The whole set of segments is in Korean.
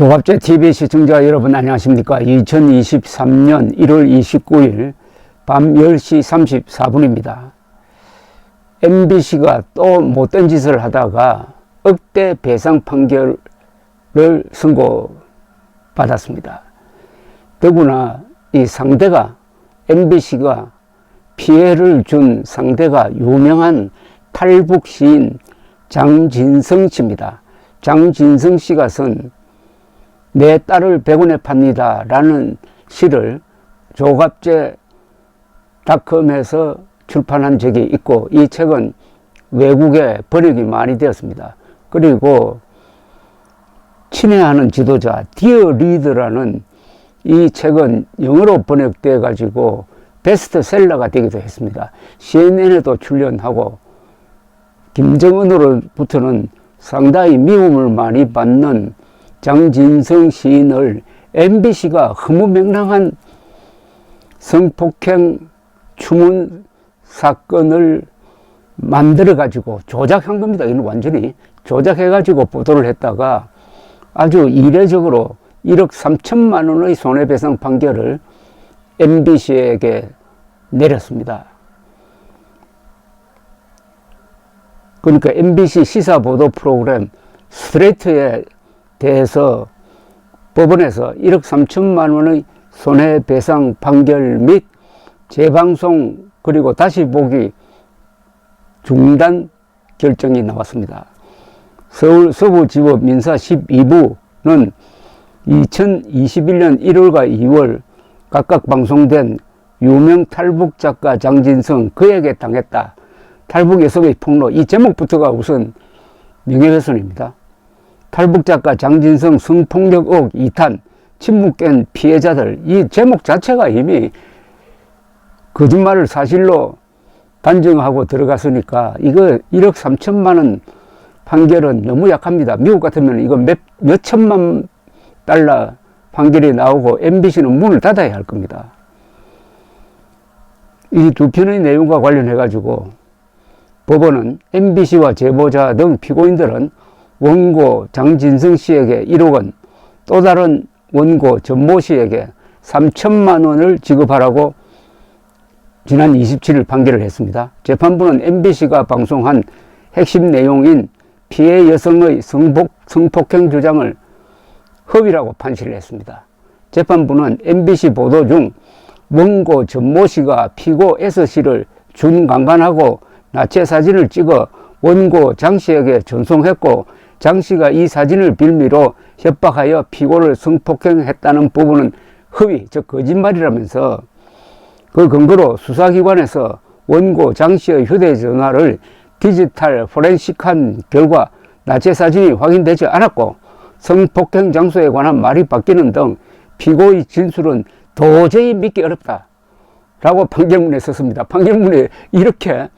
조갑제 TV 시청자 여러분 안녕하십니까. 2023년 1월 29일 밤 10시 34분입니다. MBC가 또 못된 짓을 하다가 억대 배상 판결을 선고받았습니다. 더구나 이 상대가 MBC가 피해를 준 상대가 유명한 탈북 시인 장진성 씨입니다. 장진성 씨가 쓴 내 딸을 100원에 팝니다 라는 시를 조갑제닷컴에서 출판한 적이 있고, 이 책은 외국에 번역이 많이 되었습니다. 그리고 친애하는 지도자 디어 리더라는 이 책은 영어로 번역되어 가지고 베스트셀러가 되기도 했습니다. CNN에도 출연하고 김정은으로부터는 상당히 미움을 많이 받는 장진성 시인을 MBC가 허무맹랑한 성폭행 추문 사건을 만들어 가지고 조작한 겁니다. 이건 완전히 조작해 가지고 보도를 했다가 아주 이례적으로 1억 3천만 원의 손해배상 판결을 MBC에게 내렸습니다. 그러니까 MBC 시사보도 프로그램 스트레이트에 대해서 법원에서 1억 3천만 원의 손해배상 판결 및 재방송 그리고 다시 보기 중단 결정이 나왔습니다. 서울 서부지법 민사 12부는 2021년 1월과 2월 각각 방송된 유명 탈북 작가 장진성 그에게 당했다. 탈북 여성의 폭로, 이 제목부터가 우선 명예훼손입니다. 탈북 작가 장진성 성폭력 의혹 2탄 침묵된 피해자들, 이 제목 자체가 이미 거짓말을 사실로 단정하고 들어갔으니까 이거 1억 3천만 원 판결은 너무 약합니다. 미국 같으면 이거 몇 천만 달러 판결이 나오고 MBC는 문을 닫아야 할 겁니다. 이 두 편의 내용과 관련해 가지고 법원은 MBC와 제보자 등 피고인들은 원고 장진성 씨에게 1억 원, 또 다른 원고 전모 씨에게 3천만 원을 지급하라고 지난 27일 판결을 했습니다. 재판부는 MBC가 방송한 핵심 내용인 피해 여성의 성폭행 주장을 허위라고 판시를 했습니다. 재판부는 MBC 보도 중 원고 전모 씨가 피고 S 씨를 준강간하고 나체 사진을 찍어 원고 장 씨에게 전송했고, 장 씨가 이 사진을 빌미로 협박하여 피고를 성폭행했다는 부분은 허위, 즉 거짓말이라면서 그 근거로 수사기관에서 원고 장 씨의 휴대전화를 디지털 포렌식한 결과 나체 사진이 확인되지 않았고 성폭행 장소에 관한 말이 바뀌는 등 피고의 진술은 도저히 믿기 어렵다 라고 판결문에 썼습니다. 판결문에 이렇게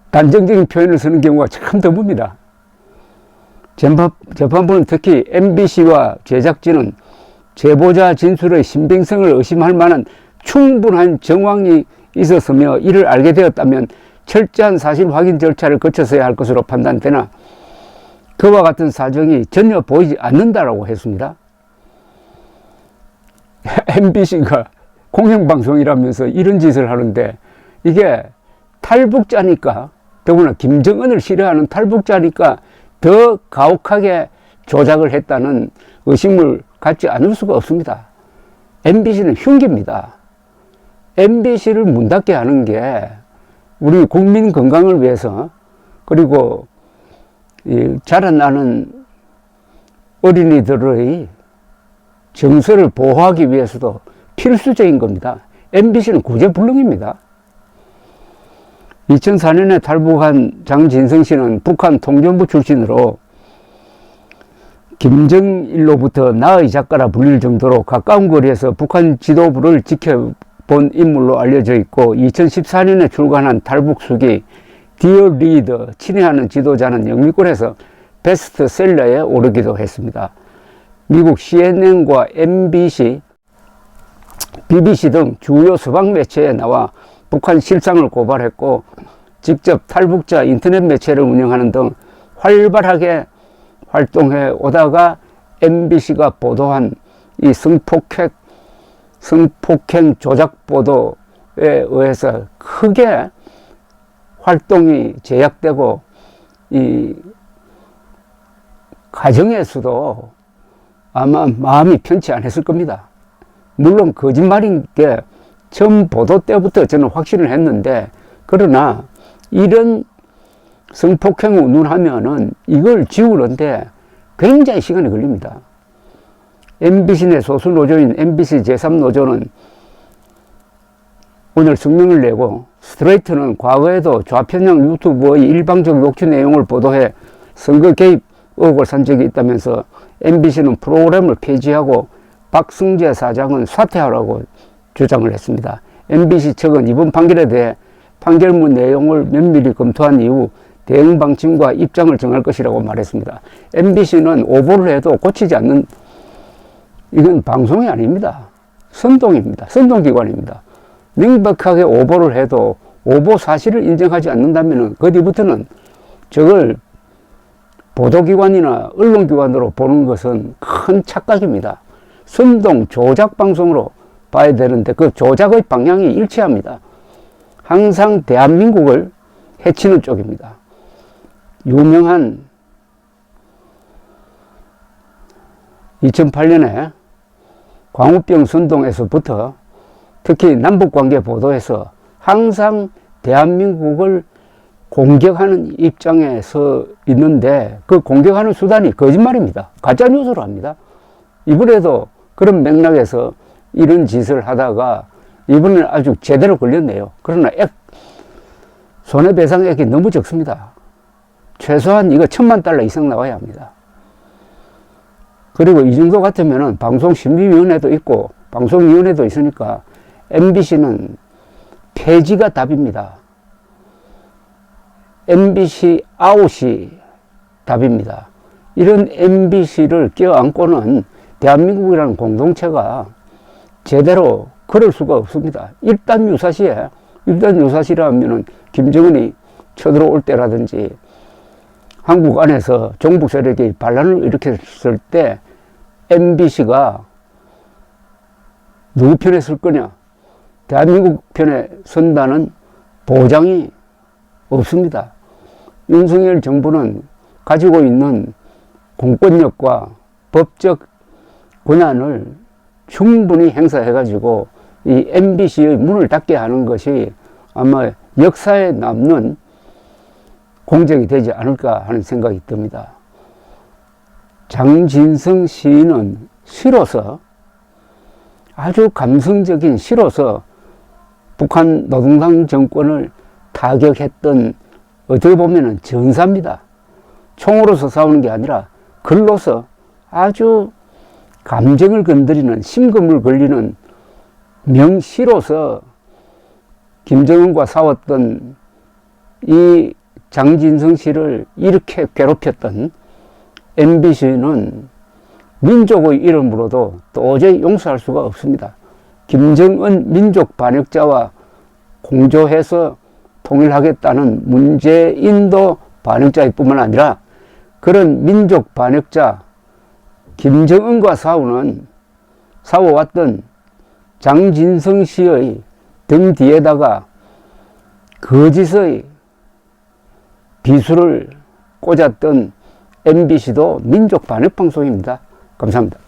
단정적인 표현을 쓰는 경우가 참 드뭅니다. 재판부는 특히 MBC와 제작진은 제보자 진술의 신빙성을 의심할 만한 충분한 정황이 있었으며 이를 알게 되었다면 철저한 사실 확인 절차를 거쳐서야 할 것으로 판단되나 그와 같은 사정이 전혀 보이지 않는다라고 했습니다. MBC가 공영방송이라면서 이런 짓을 하는데 이게 탈북자니까, 더구나 김정은을 싫어하는 탈북자니까 더 가혹하게 조작을 했다는 의심을 갖지 않을 수가 없습니다. MBC는 흉기입니다. MBC를 문 닫게 하는 게 우리 국민 건강을 위해서, 그리고 자라나는 어린이들의 정서를 보호하기 위해서도 필수적인 겁니다. MBC는 구제불능입니다. 2004년에 탈북한 장진성 씨는 북한 통전부 출신으로 김정일로부터 나의 작가라 불릴 정도로 가까운 거리에서 북한 지도부를 지켜본 인물로 알려져 있고, 2014년에 출간한 탈북수기 디어 리더 친애하는 지도자는 영미권에서 베스트셀러에 오르기도 했습니다. 미국 CNN과 MBC, BBC 등 주요 서방 매체에 나와 북한 실상을 고발했고, 직접 탈북자 인터넷 매체를 운영하는 등 활발하게 활동해 오다가 MBC가 보도한 이 성폭행 조작 보도에 의해서 크게 활동이 제약되고 이 가정에서도 아마 마음이 편치 않았을 겁니다. 물론 거짓말인 게 처음 보도 때부터 저는 확신을 했는데, 그러나 이런 성폭행을 운운하면은 이걸 지우는데 굉장히 시간이 걸립니다. MBC 내 소수 노조인 MBC 제3노조는 오늘 성명을 내고, 스트레이트는 과거에도 좌편향 유튜브의 일방적 녹취 내용을 보도해 선거 개입 의혹을 산 적이 있다면서 MBC는 프로그램을 폐지하고 박승재 사장은 사퇴하라고 주장을 했습니다. MBC 측은 이번 판결에 대해 판결문 내용을 면밀히 검토한 이후 대응 방침과 입장을 정할 것이라고 말했습니다. MBC는 오보를 해도 고치지 않는, 이건 방송이 아닙니다. 선동입니다. 선동기관입니다. 명백하게 오보를 해도 오보 사실을 인정하지 않는다면 그 뒤부터는 저걸 보도기관이나 언론기관으로 보는 것은 큰 착각입니다. 선동, 조작 방송으로 봐야 되는데 그 조작의 방향이 일치합니다. 항상 대한민국을 해치는 쪽입니다. 유명한 2008년에 광우병 선동에서부터 특히 남북관계 보도에서 항상 대한민국을 공격하는 입장에 서 있는데 그 공격하는 수단이 거짓말입니다. 가짜뉴스로 합니다. 이번에도 그런 맥락에서 이런 짓을 하다가 이번에는 아주 제대로 걸렸네요. 그러나 손해배상액이 너무 적습니다. 최소한 이거 $10,000,000 이상 나와야 합니다. 그리고 이 정도 같으면은 방송심의위원회도 있고 방송위원회도 있으니까 MBC는 폐지가 답입니다. MBC 아웃이 답입니다. 이런 MBC를 껴안고는 대한민국이라는 공동체가 제대로 그럴 수가 없습니다. 일단 유사시라면은 김정은이 쳐들어올 때라든지 한국 안에서 종북 세력이 반란을 일으켰을 때 MBC가 누구 편에 설 거냐? 대한민국 편에 선다는 보장이 없습니다. 윤석열 정부는 가지고 있는 공권력과 법적 권한을 충분히 행사해가지고 이 MBC의 문을 닫게 하는 것이 아마 역사에 남는 공적이 되지 않을까 하는 생각이 듭니다. 장진성 시인은 시로서, 아주 감성적인 시로서 북한 노동당 정권을 타격했던, 어떻게 보면 전사입니다. 총으로서 싸우는 게 아니라 글로서 아주 감정을 건드리는, 심금을 걸리는 명시로서 김정은과 싸웠던 이 장진성 씨를 이렇게 괴롭혔던 MBC는 민족의 이름으로도 도저히 용서할 수가 없습니다. 김정은 민족 반역자와 공조해서 통일하겠다는 문재인도 반역자일 뿐만 아니라 그런 민족 반역자 김정은과 싸워왔던 장진성 씨의 등 뒤에다가 거짓의 비수를 꽂았던 MBC도 민족 반역 방송입니다. 감사합니다.